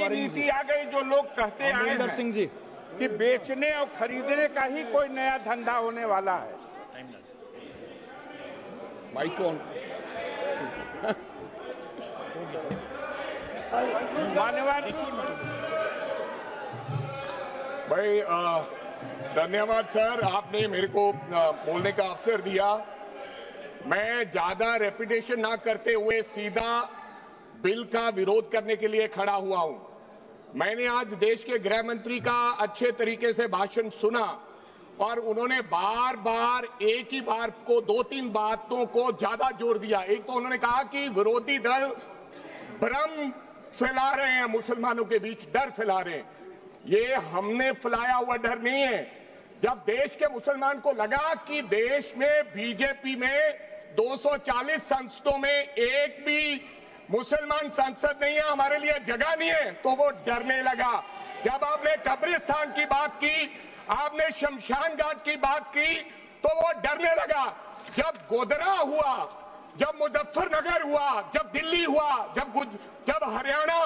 ऐसी नीति आ गई जो लोग कहते आए हैं सिंह जी कि बेचने और खरीदने का ही कोई नया धंधा होने वाला है। माइक कौन? मान्यवर भाई धन्यवाद सर, आपने मेरे को बोलने का अवसर दिया। मैं ज्यादा रेपिटेशन ना करते हुए सीधा बिल का विरोध करने के लिए खड़ा हुआ हूं। मैंने आज देश के गृह मंत्री का अच्छे तरीके से भाषण सुना और उन्होंने बार बार एक ही बार को 2-3 बातों को ज्यादा जोर दिया। एक तो उन्होंने कहा कि विरोधी दल भ्रम फैला रहे हैं, मुसलमानों के बीच डर फैला रहे हैं। ये हमने फैलाया हुआ डर नहीं है। जब देश के मुसलमान को लगा कि देश में बीजेपी में 240 संसदों में एक भी मुसलमान सांसद नहीं है, हमारे लिए जगह नहीं है, तो वो डरने लगा। जब आपने कब्रिस्तान की बात की, आपने शमशान घाट की बात की, तो वो डरने लगा। जब गोधरा हुआ, जब मुजफ्फरनगर हुआ, जब दिल्ली हुआ, जब हरियाणा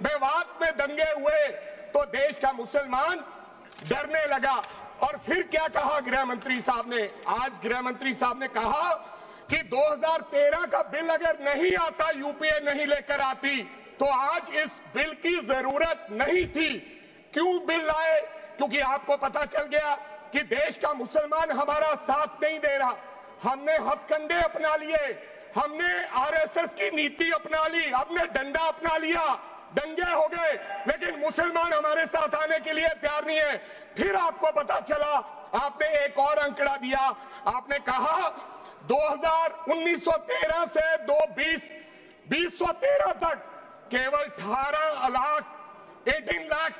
मेवात में दंगे हुए, तो देश का मुसलमान डरने लगा। और फिर क्या कहा गृह मंत्री साहब ने? आज गृह मंत्री साहब ने कहा कि 2013 का बिल अगर नहीं आता, यूपीए नहीं लेकर आती, तो आज इस बिल की जरूरत नहीं थी। क्यों बिल लाए? क्योंकि आपको पता चल गया कि देश का मुसलमान हमारा साथ नहीं दे रहा। हमने हथकंडे अपना लिए, हमने आरएसएस की नीति अपना ली, हमने डंडा अपना लिया, दंगे हो गए, लेकिन मुसलमान हमारे साथ आने के लिए तैयार नहीं है। फिर आपको पता चला, आपने एक और आंकड़ा दिया, आपने कहा 1913 से 2013 तक केवल 18 लाख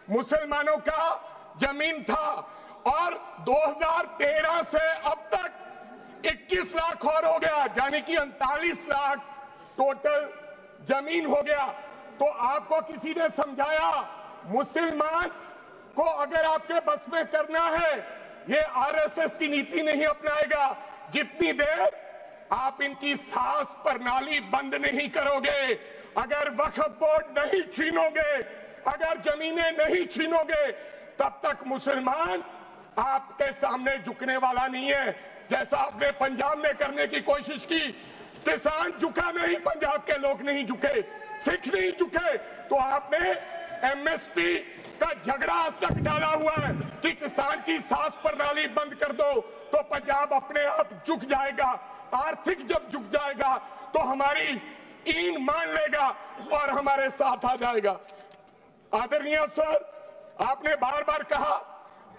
मुसलमानों का जमीन था और 2013 से अब तक 21 लाख और हो गया, यानी कि 39 लाख टोटल जमीन हो गया। तो आपको किसी ने समझाया मुसलमान को अगर आपके बस में करना है, ये आरएसएस की नीति नहीं अपनाएगा जितनी देर आप इनकी सास प्रणाली बंद नहीं करोगे, अगर वक्फ बोर्ड नहीं छीनोगे, अगर जमीनें नहीं छीनोगे, तब तक मुसलमान आपके सामने झुकने वाला नहीं है। जैसा आपने पंजाब में करने की कोशिश की, किसान झुका नहीं, पंजाब के लोग नहीं झुके, सिख नहीं झुके, तो आपने एमएसपी का झगड़ा आज तक डाला हुआ है कि किसान की सास प्रणाली बंद कर दो तो पंजाब अपने आप झुक जाएगा। आर्थिक जब झुक जाएगा तो हमारी ईन मान लेगा और हमारे साथ आ जाएगा। आदरणीय सर, आपने बार बार कहा,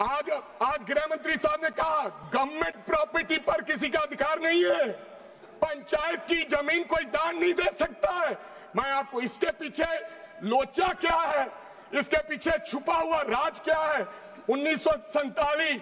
आज गृह मंत्री साहब ने कहा गवर्नमेंट प्रॉपर्टी पर किसी का अधिकार नहीं है, पंचायत की जमीन कोई दान नहीं दे सकता है। मैं आपको इसके पीछे लोचा क्या है, इसके पीछे छुपा हुआ राज क्या है? 1947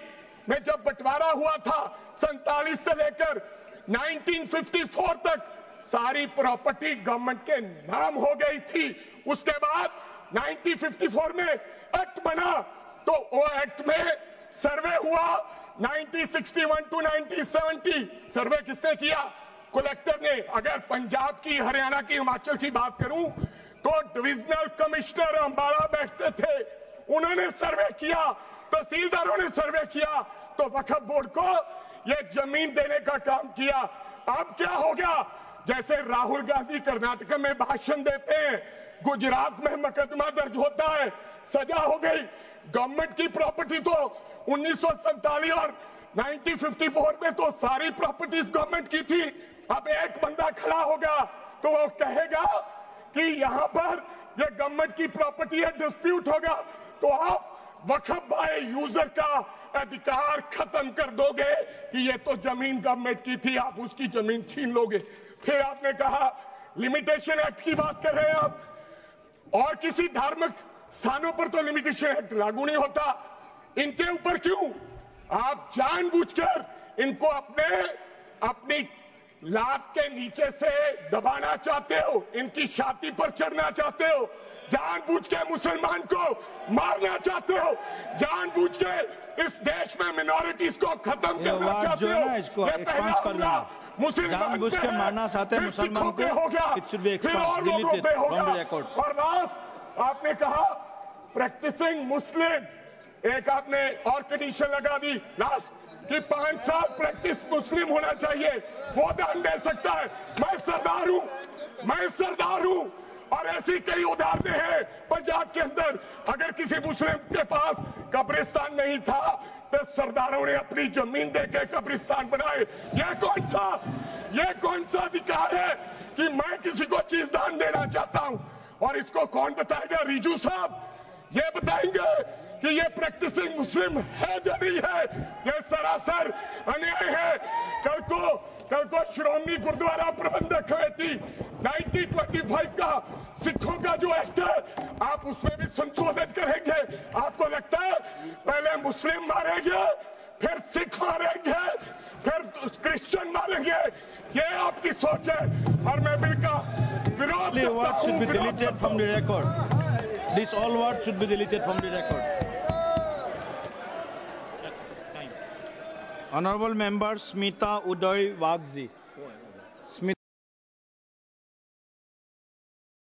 में जब बंटवारा हुआ था, 47 से लेकर 1954 तक सारी प्रॉपर्टी गवर्नमेंट के नाम हो गई थी। उसके बाद 1954 में एक्ट बना, तो वो एक्ट में सर्वे हुआ 1961 टू 1970। सर्वे किसने किया? कलेक्टर ने। अगर पंजाब की, हरियाणा की, हिमाचल की बात करूं तो डिविजनल कमिश्नर अंबाला बैठते थे, उन्होंने सर्वे किया, तहसीलदारों ने सर्वे किया, तो वक्फ बोर्ड को यह जमीन देने का काम किया। अब क्या हो गया? जैसे राहुल गांधी कर्नाटक में भाषण देते हैं, गुजरात में मुकदमा दर्ज होता है, सजा हो गई। गवर्नमेंट की प्रॉपर्टी तो 1947 और 1954 में तो सारी प्रॉपर्टीज गवर्नमेंट की थी। अब एक बंदा खड़ा होगा तो वो कहेगा कि यहां पर ये गवर्नमेंट की प्रॉपर्टी है, डिस्प्यूट होगा, तो आप वक्फ बाय यूजर का अधिकार खत्म कर दोगे कि ये तो जमीन गवर्नमेंट की थी, आप उसकी जमीन छीन लोगे। फिर आपने कहा लिमिटेशन एक्ट की बात कर रहे हैं आप, और किसी धार्मिक स्थानों पर तो लिमिटेशन एक्ट लागू नहीं होता, इनके ऊपर क्यों? आप जानबूझकर इनको अपनी लात के नीचे से दबाना चाहते हो, इनकी छाती पर चढ़ना चाहते हो, जानबूझ के मुसलमान को मारना चाहते हो, जानबूझ के इस देश में मिनॉरिटीज को खत्म करना चाहते हो। इसको एक्सपांस कर देना, जानबूझ के मारना चाहते हैं मुसलमान को, हो गया, फिर और लोगों पे हो गया, और आपने कहा प्रैक्टिसिंग मुस्लिम, एक आपने और कंडीशन लगा दी लास्ट कि 5 साल प्रैक्टिस मुस्लिम होना चाहिए, वो दान दे सकता है। मैं सरदार हूं और ऐसी कई उदाहरणें हैं पंजाब के अंदर। अगर किसी मुस्लिम के पास कब्रिस्तान नहीं था तो सरदारों ने अपनी जमीन देके कब्रिस्तान बनाए। ये कौन सा अधिकार है कि मैं किसी को चीज दान देना चाहता हूं? और इसको कौन बताएगा? रिजू साहब ये बताएंगे कि ये प्रैक्टिसिंग मुस्लिम है या नहीं है? ये सरासर अन्याय है। कल को श्रोमणी गुरुद्वारा प्रबंधक कमेटी 1925 का सिखों का जो एक्ट है, आप उसमें भी संशोधित करेंगे। आपको लगता है पहले मुस्लिम मारेंगे, फिर सिख मारेंगे, फिर क्रिश्चियन मारेंगे? ये आपकी सोच है और मैं बिल का विरोध करता words should be हूं। deleted from the record. These all words should be deleted from the record. Honorable Member Smita Uday Wagji.